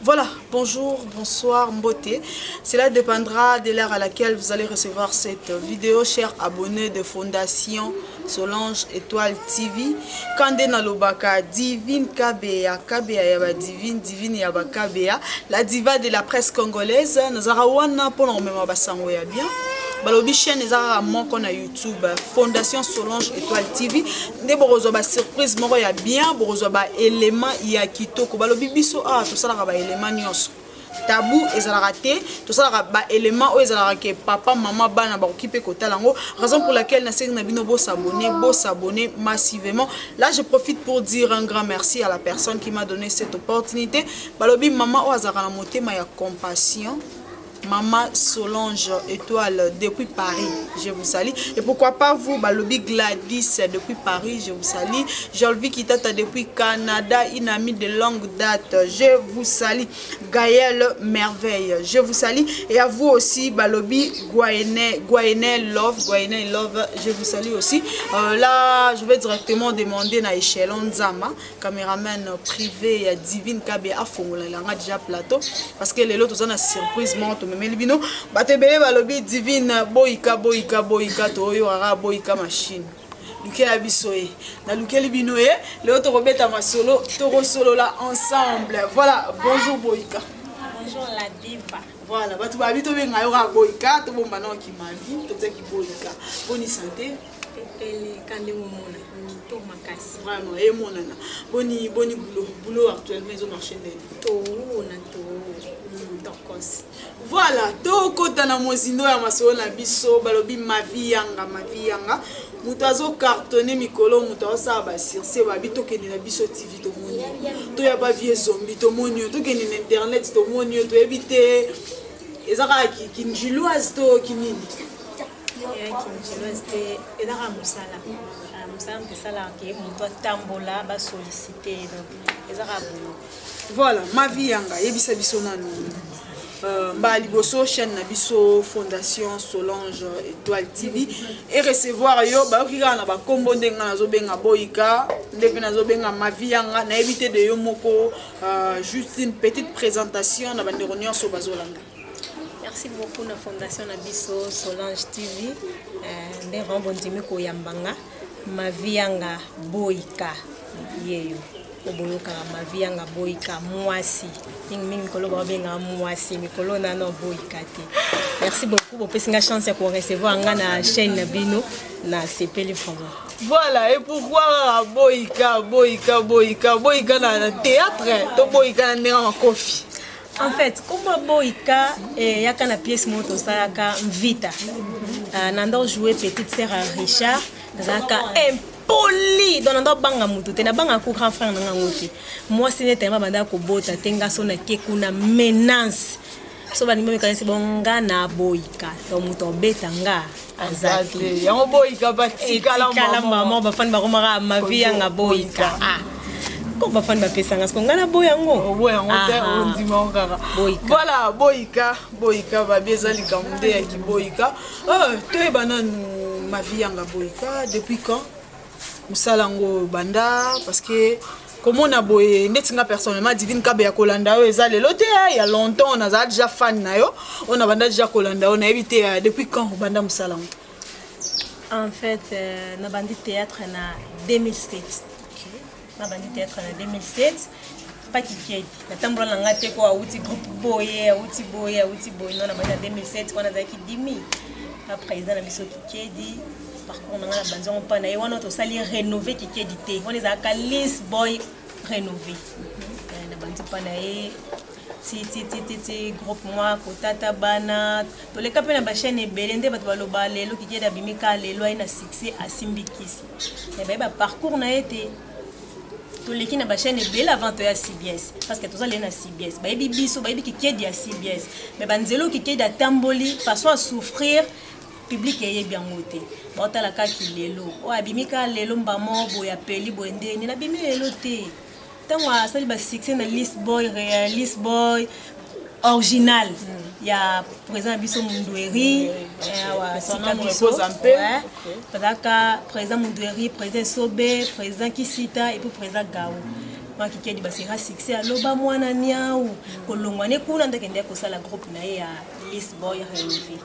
Voilà, bonjour, bonsoir, Mbote. Cela dépendra de l'heure à laquelle vous allez recevoir cette vidéo, chers abonnés de Fondation Solange Étoile TV. Kande Nalobaka, Divine Kabea, Kabea Yaba Divine, Divine Yaba Kabea, la diva de la presse congolaise. Nous avons pour nous même bien. Balobi chaîne ezara moko na YouTube Fondation Solange Étoile TV nde borozo ba surprise moko ya bien borozo ba élément ya kitoko balobi biso to sala ba élément nyonso tabou ezala raté to sala ba élément o ezala ke papa maman bana ba okipe kotala ngo raison pour laquelle na série na bino bo s'abonner massivement. Là je profite pour dire un grand merci à la personne qui m'a donné cette opportunité. Balobi maman o azara na motema ya compassion. Maman Solange Étoile depuis Paris, je vous salue. Et pourquoi pas vous, Balobi Gladys depuis Paris, je vous salue. Jolvi Kitata depuis Canada, une amie de longue date, je vous salue. Gaëlle Merveille, je vous salue. Et à vous aussi, Balobi Guayené Love, je vous salue aussi. Là, je vais directement demander à Echelon Zama, caméraman privé Divine KB à Fongola, déjà plateau, parce que les autres ont une surprise monte. Melbino batebele balobi Divine boyika toyo ara boyika machine lukela bisoe na lukeli bino leo to robeta masolo to solo là ensemble. Voilà, bonjour boyika. Bonjour la diva. Voilà, batu babito benga yo ra boyika to bomba na ki mavi to tsaki boyika. Bonne santé. Pepele kande mona to makasi. Vraiment monana. Boni boulot actuellement ils ont marché to na to. Voilà, tokota na mozindo ya masolo na biso balobi mavi yanga mutu azo cartonner mikolo mutu asala ba circe ba bitokende na biso TV to moni to ya ba vie zombie to moni to kende na internet to moni to ebite ezaka kinjiloise to kinini kinjiloise te ezaka musala musala ke mutu atambola ba solliciter donc ezaka boulot. Voilà, mavi yanga yebisa biso nanu ba liboso chaîne na biso Fondation Solange Étoile TV et recevoir yo ba okika na ba kombo ndenga nazo benga boyika ndepe nazo benga mavi yanga na éviter de yo moko juste une petite présentation na bande nyonso bazolanda. Merci beaucoup na Fondation na biso Solange TV nde rembondimi ko yambanga mavi yanga boyika yeyo oboloka mavi yanga boyika mwasi mingi mikolo ba benga mwasi mikolo nano boyika te. Merci beaucoup pour pesinga chance ya ko recevoir nga na chaîne na bino na sepeli vraiment. Voilà, et pourquoi boyika na théâtre to boyika na en coffee. En fait, comme boyika yaka na pièce moto salaka vita nando jouer petite sœur à Richard zaka poli donando banga mutu te na banga ko grand frère nga ngoti moi c'est tellement banda ko bota tenga sona ke kuna menace so bani meme kanisi bonga na boyika to mutu betanga azaki yango boyika batika la maman ba fan ba komara mavi yanga boyika ko ba fan ba pesanga sko ngana boyango te ondima ngara boyika. Voilà, boyika ba bezali kamunde ya ki boyika to ebana mavi yanga boyika depuis quand musalango banda parce que comme on a boye netinga personnellement Divine Kabea kolanda o eza lelo te il y a longtemps on a déjà fan na yo on a banda déjà kolanda on a évité depuis quand banda musalango. En fait na bandi théâtre na 2007. Na bandi théâtre na 2007 pas kikedi na tambola nga te ko auti groupe boye non na bandi 2007 on a zaki 10 000 après président na biso kikedi. Par contre, on a besoin de pana et on a tout ça rénové qui est dit. On les a List Boy rénové. On a besoin de pana et groupe moi kotata bana. Tous les capes na ba chaîne belende ba to ba lelo qui est abimika lelo ina succès à Simbikisi. Et ba parcours na été tous les qui na ba chaîne belle avant à CBS parce que tout ça les na CBS. Ba biso ba qui est dit à CBS. Mais banzelo qui est à Tamboli façon à souffrir public est bien monté. Bota la kaki lelo. O abimika lelo mbamo boya peli boende ni na bimi lelo te. Tangwa sali ba succès na List Boy original. Il y a présent biso Mundweri wa sika biso président Mundweri, président Sobe, président Kisita et puis président Gao. Kikedi basera succès aloba mwana niau kolongwa ne kuna ndakende kosala groupe na ye ya List Boy Rénové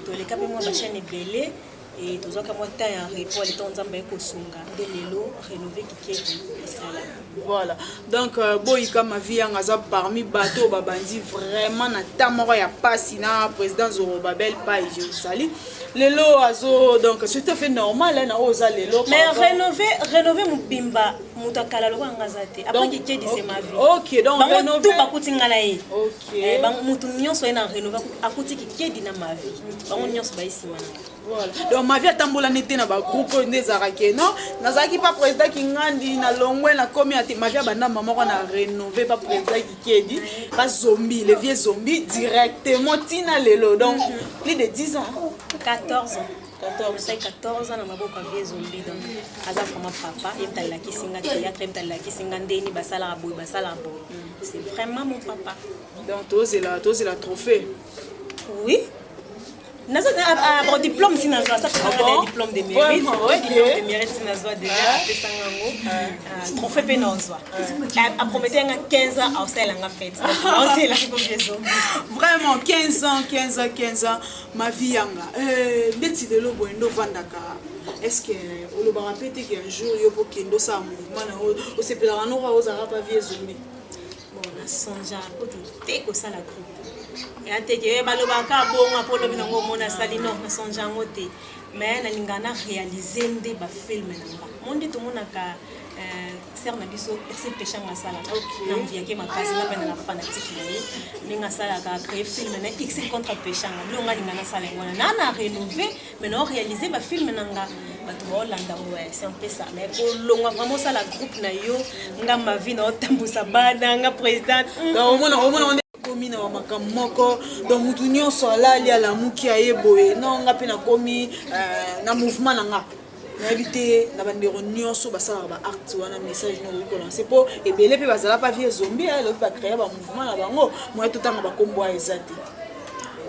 toleka pe mwa bashane ebele et tozoka mwa ta ya repos le temps nzamba ekosunga nde lelo Rénové Kikedi esala. Voilà, donc boyika ma vie ngaza parmi bateau babandi vraiment na tamoro ya pasi na président Zorobabel pa Jérusalem. Lelo azo donc c'est tout à fait normal na oza lelo. Mais rénover mubimba mutakala lokwa ngazate après Kikedi c'est ma vie. OK, donc rénover tout bakuti ngala ye. OK. Bang mutu nyonso ena rénover akuti Kikedi na ma vie. Bango nyonso ba isima na. Voilà. Donc ma vie atambola nete na ba groupe ndezarake non nazaki pas président Kingandi na longwe na komi ati ma vie bana maman ko na rénover pas président Kikedi pas zombie les vieux zombies directement tina lelo donc plus de 10 ans 14 ans 14 ans na maboko vieux zombie donc aza vraiment papa et tala kisinga théâtre et tala kisinga ndeni basala boy c'est vraiment mon papa donc toi c'est la trophée oui. Nazo a diplôme si nazo ça c'est diplôme de mérite. Diplôme de mérite si nazo déjà pesango trophée penozwa. A prometté nga 15 ans au sel nga fête. On sait la combien vraiment 15 ans ma vie yanga ndeti de lobo ndo vandaka. Est-ce que on le répéter qu'un jour yo po kendo sa mouvement na o se pela no ra ozara pa vie zombie. Bon na sonja ko te ko ça la groupe. Et à te dire, balobaka bonga pour le binango mona salino na sonjango te mais na lingana réaliser ndé ba film nanga monde to mona ka ser na biso ese péché ngasala na mvia ke makasi na pena na fanatique na ninga sala ka créer film na x contre péché na longa lingana sala ngwana na rénover mais non réaliser ba film nanga bato baolanda ouais c'est un peu ça mais pour longa vraiment ça la groupe na yo nga ma vie na otambusa bana nga présidente au moins komi na makamoko donc mutu nyonso alali ala muki ayeboye non nga pe na komi na mouvement nanga na habité na bandero nyonso basala ba acte wana message no ko lancer po ebele pe bazala pa vie zombie le ba créer ba mouvement na bango moi tout temps ba kombo ezati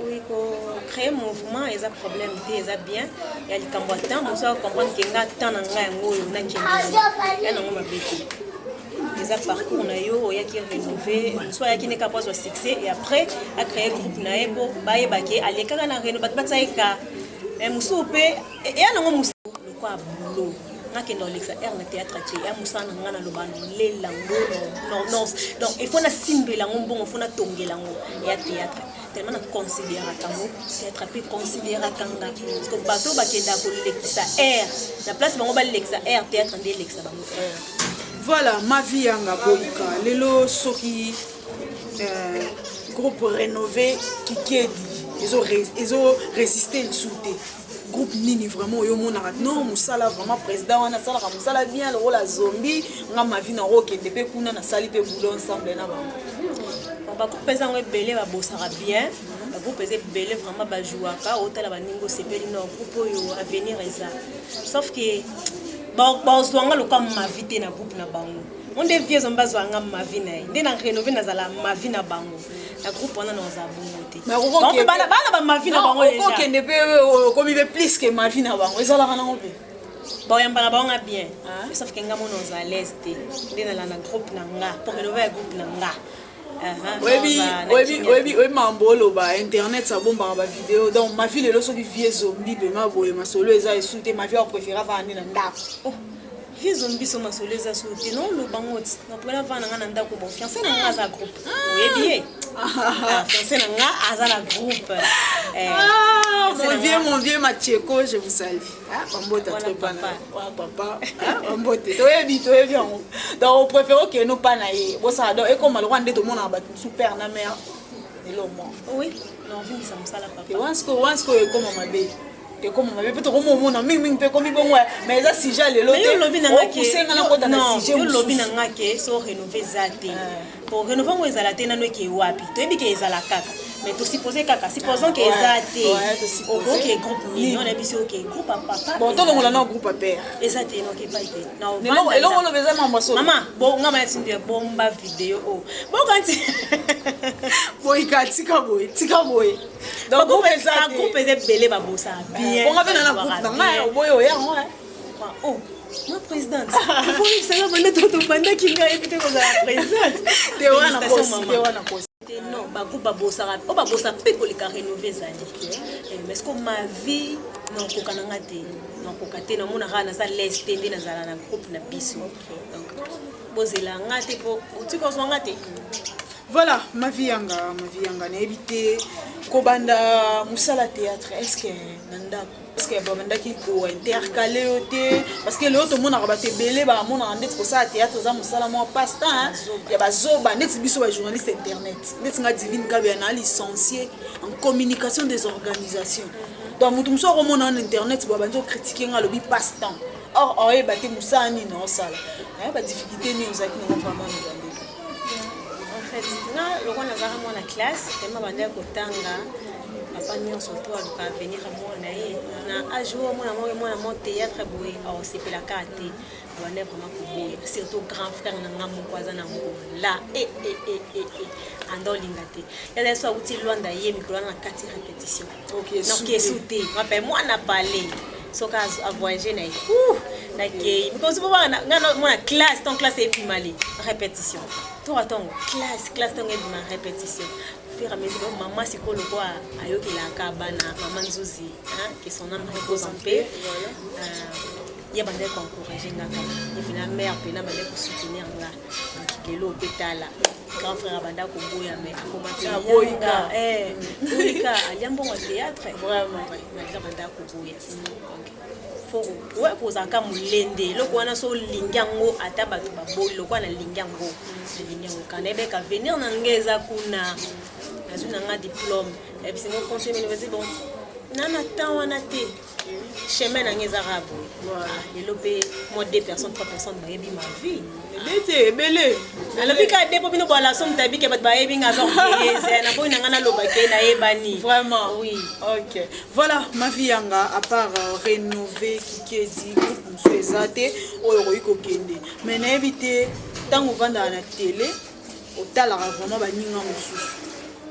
oui ko créer mouvement eza problème te eza bien ya likambo temps mo so comprendre que nga temps na nga ngo na kende ya na ngoma beti les parcours na yo ya qui rénover soit ya qui n'est capable de succès et après a créer groupe na ebo ba yebake aleka na rénover batsaika musupe ya na ngo musu kwa bulo ngakendo lexa air na théâtre tché ya musana ngana lobano lelango non donc il faut na simbela ngombongo faut na tongela ngo ya théâtre tellement na considérer tango théâtre peut considérer kanga parce que bato bakenda ko lexa air la place bango ba lexa air théâtre ndé lexa bango air. Voilà, ma vie yanga boyika. Lelo soki groupe rénové Kikedi. Ils ont résisté le soute. Groupe nini vraiment yo mona non musala vraiment président wana sala ka musala bien le rôle zombie nga ma vie na roke depuis kuna na sali pe boulot ensemble na ba. Ba groupe za ngo belé ba bosara bien. Ba groupe za belé vraiment ba jouaka hôtel ba ningo sepeli no groupe yo avenir eza. Sauf que bon zwanga lo comme ma vie na groupe na bango on devient zomba zwanga ma vie na ndé na rénover na zala ma vie na bango la groupe on a nos abongoté donc bana ba ma vie na bango déjà OK ne peut comme il plus que ma vie na bango ezala kana ngope bon yamba na bango bien sauf que ngamo nos à l'aise ndé na la groupe na nga pour rénover groupe na nga oui, mambolo ba internet ça bomba ba vidéo donc ma fille le so di vie zombie be ma boye ma solo eza esouté ma vie préférée va aller na ndako vie zombie so ma solo eza souté non le bangoti na pona va na ndako bon fiancé na nga za groupe oui bien fiancé na nga aza la groupe mon vieux Macheko, je vous salue. Voilà, papa. Toi bien. Donc, on préfère que nous pas naïe. Bon, ça, donc, et comme le Rwanda, tout le monde a battu super na mère. Et l'homme. Oui, non, vini ça me sala papa. Once que comme ma bé. Et comme ma bé, peut-être au moment où ming peut comme bon ouais, mais ça si j'ai le lot. Mais lobby na ngake. Non, yo lobby na ngake so rénover zate. Pour rénover ngo ezala te na no ke wapi. To ebi ke ezala kaka. Mais tu supposons kaka, supposons que ezate. OK groupe million na biso OK groupe à papa. Bon, tout le monde a un groupe à père. Ezate no ke pas été. Non, et là on le besoin maman so. Maman, bon ngama tindi bomba vidéo. Bon quand bon ikatika boy. Donc groupe ezate. Groupe ezate belé ba bossa bien. On va venir na groupe na ngai oboyo ya ouais. Oh, moi présidente faut que ça va notre banda qui nga éviter que la présidente te wana kosi non baku babosaka o babosa pe koleka rénover zali mais est-ce que ma vie non kokananga te non kokate na mona kana za leste ndi na zala na groupe na biso donc bozela ngate po utiko so ngate. Voilà, ma vie n'a évité kobanda musala théâtre. Est-ce que banda qui ko intercaler parce que l'autre monde a rabatté belé ba mon en net pour ça théâtre za musala mo passe temps ya bazoba net biso ba journaliste internet net nga divine ka bien licencié en communication des organisations. Donc mutu muso ko mon en internet ba banzo critiquer nga lobi passe temps. Or oye baté musala ni non sala. Ba difficulté ni ozaki na vraiment no. Nga loko nazaka mwana classe tema bandela kotanga papa nyonso to aluka venir mwana ye na ajour mwana mo théâtre boye au sepela kate bandela vraiment koboya surtout grand frère na nga moko aza na ngola andolinga te ya so uti lwanda ye mikolo na kati répétition donc esute rappelle mwana parler soka a voyager na ke because baba nga mwana classe ton classe et puis mali répétition to attends classe ton et ma répétition fur et à mesure maman sikolo quoi ayoki la kabana maman Nzuzi hein que son âme repose en paix ya bande ko encourager ngaka et puis la mère pena bande ko soutenir là donc lelo petala grand frère banda ko boya mais akoma boyika boyika aliambo wa théâtre vraiment na banda ko boya faut ouais poza ka mulende loko wana so lingango ata bato baboli loko na lingango kana ebe ka venir na ngeza kuna nazuna nga diplôme et puis c'est mon conseil université bon nana tawana te chemin na ngeza rabo lelo pe moi 2 personnes 3 personnes ba yebi ma vie Belé, belé. Alors puis quand depuis nous la somme tabi que ba yebi nga zo c'est na boy na ngana lobake na yebani vraiment oui OK voilà ma vie yanga à part rénover kikedi pour ezate oyo ko kende mais na éviter tant on va dans la télé au talara vraiment ba ninga mususu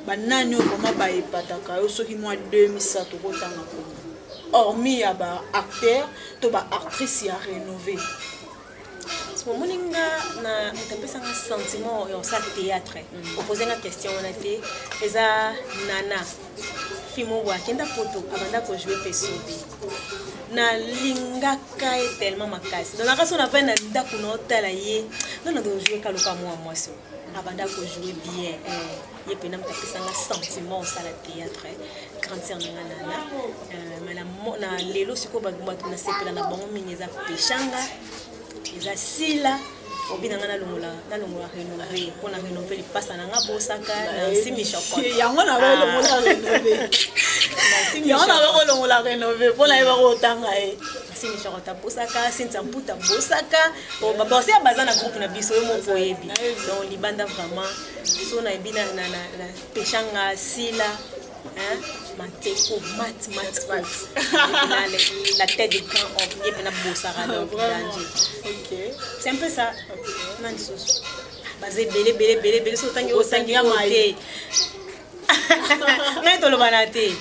ba nani vraiment ba epataka yo soki moi 2007 ko tanga ko hormis ya ba acteur to ba actrice ya rénover moninga na mutapesa nga sentiment yo sa théâtre opposer nga question on a été eza nana fimo wa kenda poto abanda ko jouer pesobi na lingaka tellement makasi dans la raison na vena ndako na otala ye non na jouer kaloka moi so abanda ko jouer bien ye pena mutapesa nga sentiment ça la théâtre grande sœur na nana mais na lelo siko ba na sepela na bango minyeza pechanga eza sila obinanga na longola rénover pour na rénover passe na nga bosaka na simi chokota yango na ba longola rénover na simi yango na ba longola rénover pour na ba otanga simi chokota bosaka sinza mputa bosaka o baba aussi abaza na groupe na biso yo moko yebi donc libanda vraiment so na ebina na pechanga sila hein mateko mat la tête de grand homme et puis na bosara donc danger OK c'est un peu ça nan sous basé belé so tangi o tangi maté ngai to lo banate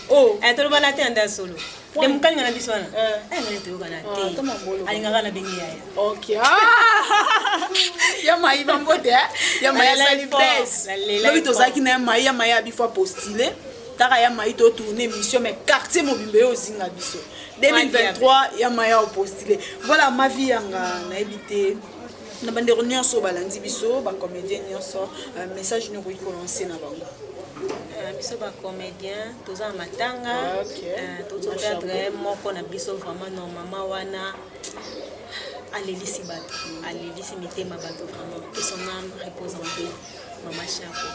to lo banate anda solo de mukali ngana biswana ngai to lo banate alinga kana bengi yaya OK ya mai bambote ya mai la libresse lobi to zaki na mai ya mai abifwa postuler taka ya mai to tourner mission mais quartier mobimbe yo zinga biso 2023 ya mai au postuler voilà ma vie yanga na éviter na bande nyonso balandi biso ba comédien nyonso message ni ko lancer na bango biso ba comédien toza matanga tozo perdre moko na biso vraiment non mama wana alelisi bato alelisi mitema bato vraiment que son âme repose en paix mama Chako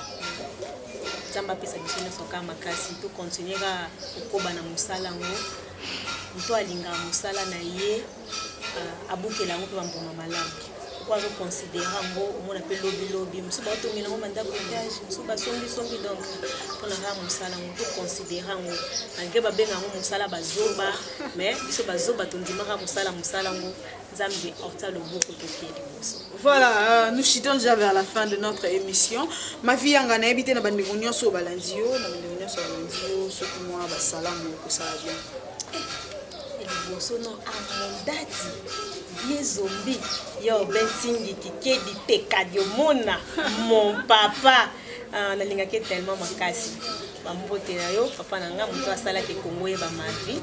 Zamba pesa biso nyonso ka makasi to continuer ka kokoba na musala ngo mto alinga musala na ye abukela ngo pa mboma malamu kwa zo considérer ngo omona pe lobby muso ba to mina ngo manda voyage muso ba songi donc pona ka musala ngo to considérer ngo ange ba benga ngo musala bazoba mais biso bazoba to ndima ka musala ngo Zambi orta le beaucoup de pied. Voilà, nous chutons déjà vers la fin de notre émission. Ma vie en Ghana habité na bande réunion sur Balandio, na bande réunion sur Balandio, ce que moi ba salam ko ça bien. liboso non amondati vie zombie yo bentingi kikedi tekadio mona mon papa nalingaki tellement makasi bambote na yo papa nanga moto asalaki Kongo yeba mavi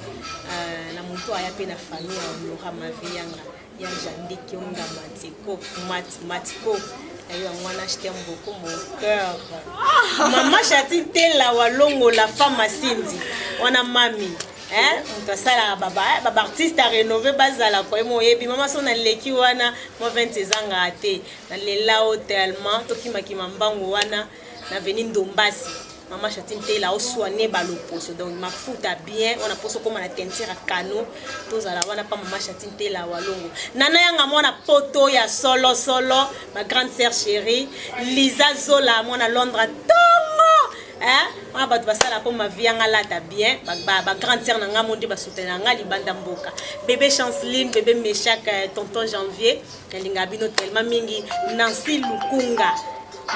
na moto aya pe na famille olora mavi yanga ya jandiki onga matiko ayo mwana acheter beaucoup mon cœur maman chati tela walongo la femme asindi wana mami on sala baba artiste a rénové bazala ko mo yebi mama so na leki wana mo 20 ans ngate na lela tellement tokimaki mambango wana na veni ndombasi maman chatine tela o soigner baloposo donc ma futa bien on a poso comme na teinture à cano tozala wana pa maman chatine tela walongo nana yanga mwana poto ya solo ma grande sœur chérie Lisa Zola mwana Londres tongo on a battu basala pour ma vie nga lata bien ba grande sœur nanga monde ba soutenir nga libanda mboka bébé Chanceline bébé Meshak tonton Janvier kalinga bino tellement mingi Nancy Lukunga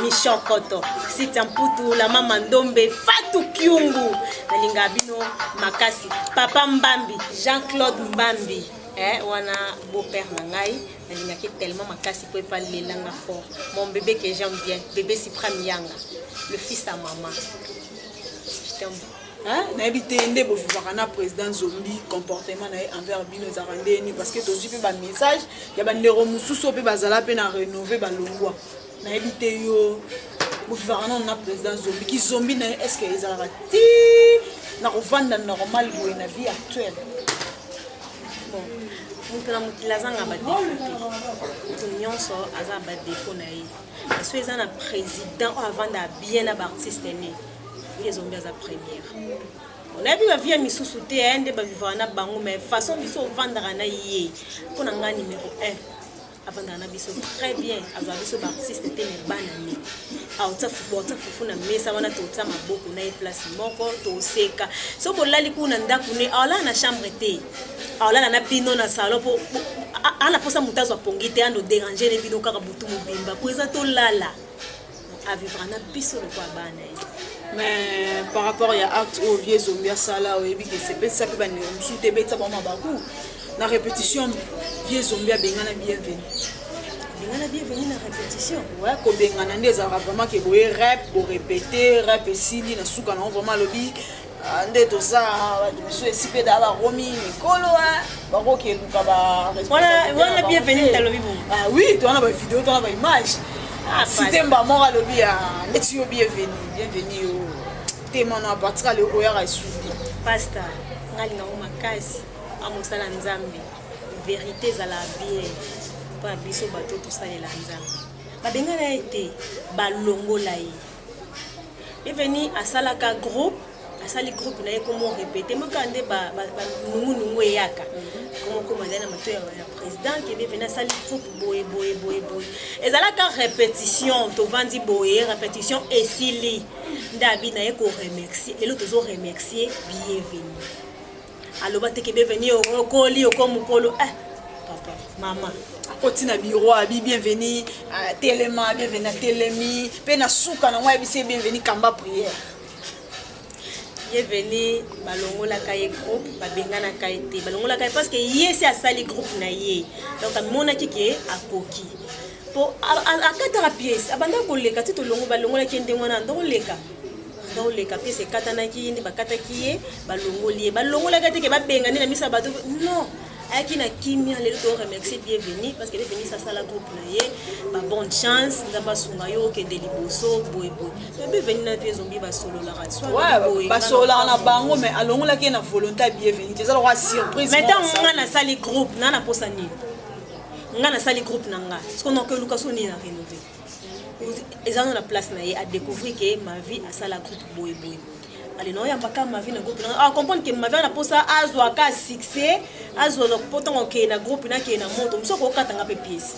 Mishokoto Sitamputu la mama Ndombe Fatou Kyungu nalinga bino makasi papa Mbambi Jean-Claude Mbambi wana beau-père nangai nalinga ki tellement makasi pour pas lelanga fort mon bébé que j'aime bien bébé Sipram Yanga le fils à maman je t'aime na ebité ndé bo vivaka na président Zombie comportement na envers bino zarandeni parce que tozi pe ba message ya ba ndero mususu pe bazala pe na rénover ba longwa na ebité yo bo vivaka na président Zombie ki Zombie na est-ce que ezalaka ti na kovanda normal boye na vie actuelle bon mutu na mokili azanga badefo nyonso aza badefo na ye so eza na président oyo avanda bien na baartiste ne vie Zombie aza première on a vu la vie misusu te nde bavivaka na bango mais façon biso ovandaka na ye mpo na nga numéro 1 avandaka na biso très bien azwa biso baartiste te me bana ne aotya fufu na mesa wana totya maboko na ye place moko toseka so bolali kuna ndako ne aolala na chambre te aolala na bino na salon po ana posa moto azwa pongi te ando déranger ne bino kaka butu mobimba po eza tolala avivra na biso lokwa bana ye. Mais par rapport à acte au vieux Zombie sala au ebi que c'est pas ça que ba ne msuté beta ba mabaku na répétition vieux Zombie bengana bienvenue na répétition ouais ko bengana ndeza vraiment que boye rap pour répéter rap esili na suka na vraiment lobi ande to ça biso esipé da ba romi mikolo ba ko ke luka ba voilà bienvenue ta lobi bon ah oui tu as ba vidéo tu as ba image si temba mora lobi ya eti yo bienvenue yo témoin à partir le oya a suivi pasta ngalinga o makasi amosala nzambe vérité za la bien pa biso bato to salela nzambe babengana été balongola ye bienvenue asalaka groupe asali groupe na ye comment répéter makande ba nungu eyaka comment commander na mato ya président qui bienvenue asali groupe boye ezalaka répétition to vandi boye répétition esili ndabi na ye ko remercier et l'autre zo remercier bienvenue aloba te ke bienvenue okoli okomukolo papa mama otina biro abi bienvenue telema bienvenue na telemi pe na suka na mwa bise bienvenue kamba prière bienvenue balongola kaye groupe babengana kaye te balongola kaye parce que yesi asali groupe na ye donc amona kike akoki po akata pièce abanda koleka ti tolongo balongola kende mwana ndoleka pièce katana ki ndi bakata kiye balongoli balongola kate ke babengana na misa bato non aki na kimia lelo to remercier bienvenue parce que bienvenue ça sala groupe na ye ba bonne chance ndaba sunga yo ke deliboso boy bienvenue na vie Zombie ba solo la ratio ouais ba solo na bango mais alongola ke na volonté bienvenue c'est ça la surprise maintenant nga na sali groupe na posa ni nga na sali groupe na nga ce qu'on a que Lucas on a rénové ils ont la place na ye à découvrir que ma vie à sala groupe boy allez non yamba ma vie na groupe na comprendre que ma vie na posa azwa ka succès azwa le poton ke na groupe na ke na moto mso ko katanga pe pièce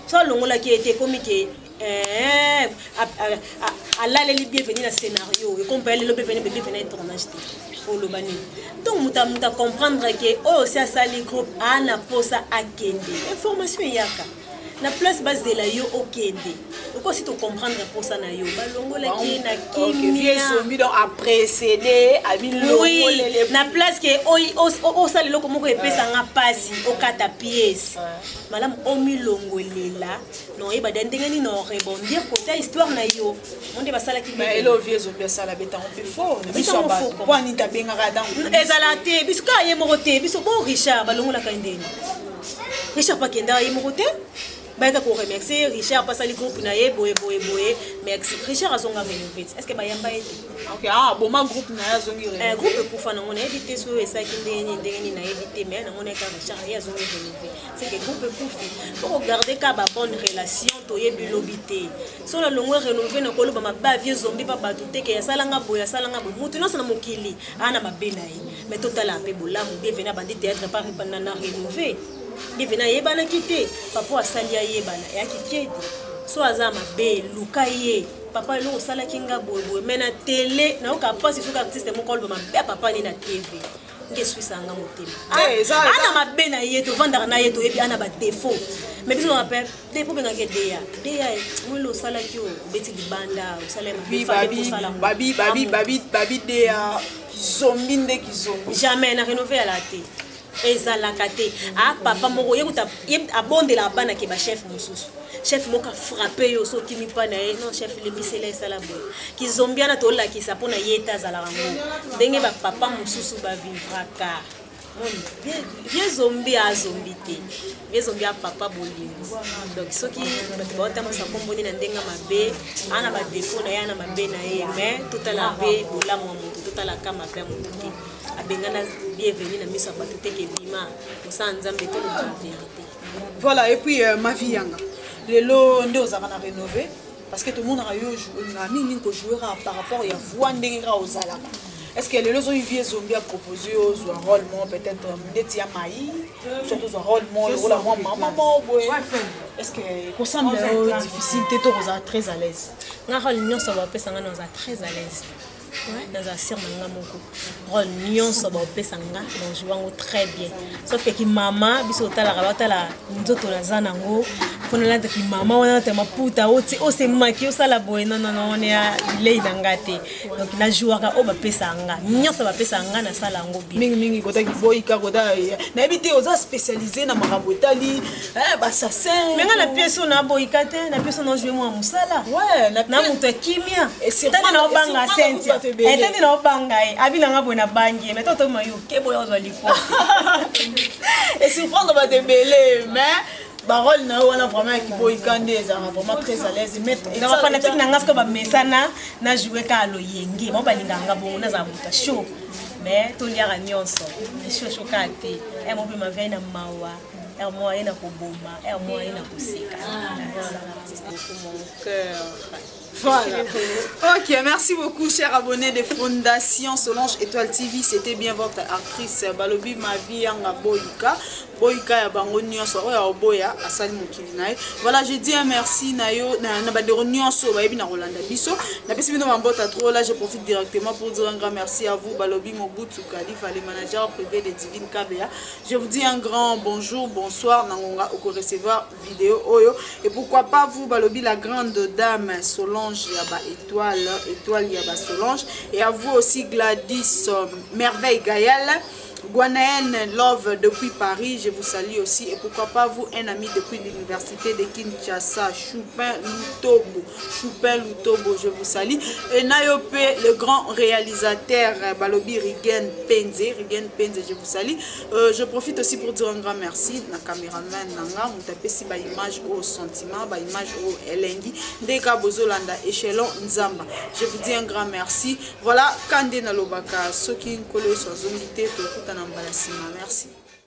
so longola ki était comme que alale li bienvenue na scénario et compare le bienvenue tournage pour le bani donc muta comprendre que oh c'est ça les groupe ana posa akende information yaka na place base de la yo okende oko si to comprendre pour ça na yo balongola ki na kimia zombie donc a précédé a oui na place que o sale loko moko epesa nga pasi okata pièce madame omilongolela non eba ndengeni no rebondir côté histoire na yo monde basala ki mais elo vie zombie sala beta on peut fort ne biso ba kwa ni tabenga dans ezala te biso ka ye moko te biso bo Richard balongola ka ndeni Richard pa kenda ye moko te bayaka ko remercier Richard pas ali groupe na ye boye merci Richard azonga rénover est-ce que bayamba ete OK bon ma groupe na ya zongi rénover groupe pour fana ngona éviter so esa ki ndeni na éviter mais na ngona ka Richard ya zongi rénover c'est que groupe pour faut regarder ka ba bonne relation to ye bilobité so la longo rénover na koloba maba vieux zombie pa batu te ke ya salanga boya mutu no sana mokili ana mabena ye mais total pe bolamu bienvenue à bandit théâtre par na rénover Divina yebana kite papa asalia yebana ya kikedi so azama be luka ye papa lo sala kinga boye mena télé na oka pasi so ka artiste mo kolba mabe papa ni na TV nge swisa nga motema ana mabe na ye to vendre na ye to yebi ana ba défaut mais biso na père défaut benga ke deya mo lo sala ki o beti libanda o sala babi deya zombie nde ki zombie jamais na rénover à la télé ezalaka te papa moko ye abondela bana ke ba chef mususu chef moko frappé yo so kimi pa na non chef le bisela esala boye ki zombiana to la ki sapona yeta zala rango ndenge ba papa mususu ba vivraka vieux zombie a zombie te vieux zombie a papa bolingo donc soki bato baota masa komboni na ndenga mabe ana ba défaut na yana mabe na ye mais tout à la be bolamu wa mutu tout à la kama pe mutu te abengana bienvenue na miso bato te ke bima osa nzambe to la vérité voilà et puis ma vie yanga lelo ndo za kana rénover parce que tout le monde a eu na mingi ko jouer par rapport ya voix ndenge ka ozala est-ce que les autres vieux zombies a proposé aux rôle moi peut-être ndeti ya mai surtout aux rôle moi le rôle moi maman est-ce que ko semble difficile te to très à l'aise na rôle nyonso ba pesa nga noza très à l'aise dans un sir nanga moko rôle nyonso ba pesa nga donc je wango très bien sauf que ki mama biso tala batala nzoto na zanango fona la ki mama wana te maputa oti o se maki o sala boy non on ya lei ngate donc na jouaka o ba pesa nga nyonso ba pesa nga na sala ngo bien mingi kota ki boy ka kota na ebité oza spécialisé na makamotali ba assassin menga na pièce na boy kate na pièce na jouer moi musala ouais na muto kimia et c'est na banga sentia etandi na obanga abila nga boy na bangi mais toto mayo ke boy ozali ko et surprendre ba te belé mais Barol na wana vraiment qui boy kande za vraiment très à l'aise mettre et ça fanatique na ngasko ba mesana na jouer ka lo yenge mo balinga nga bongo na za muta show mais to liara nyonso show show kate e mo bi ma vena mawa e mo ina ko boma e mo ina ko sika mon cœur. Voilà. Ok, merci beaucoup, chers abonnés de Fondation Solange Étoile TV. C'était bien votre actrice Balobi Mavi Yanga Boyika. Boyika ya bango nyonso ya oboya asali mokili nae. Voilà, je dis un merci nayo na badero nyonso ba yebi na Rolanda biso. Na pesi bino bambota trop là, je profite directement pour dire un grand merci à vous Balobi Mobutu Kalifa, les managers privés de Divine KBA. Je vous dis un grand bonjour, bonsoir nangonga oko recevoir vidéo oyo et pourquoi pas vous Balobi la grande dame Solange Yaba étoile Yaba Solange et à vous aussi Gladys Merveille Gaël Guanaël Love depuis Paris, je vous salue aussi et pourquoi pas vous un ami depuis l'université de Kinshasa, Chupin Lutobo, je vous salue et Nayope le grand réalisateur Balobi Rigen Penze, je vous salue. Je profite aussi pour dire un grand merci na caméraman nanga mutape si ba image au sentiment, ba image au elengi ndeka bozolanda échelon nzamba. Je vous dis un grand merci. Voilà Kande na lobaka soki nkolo so zongité to merci.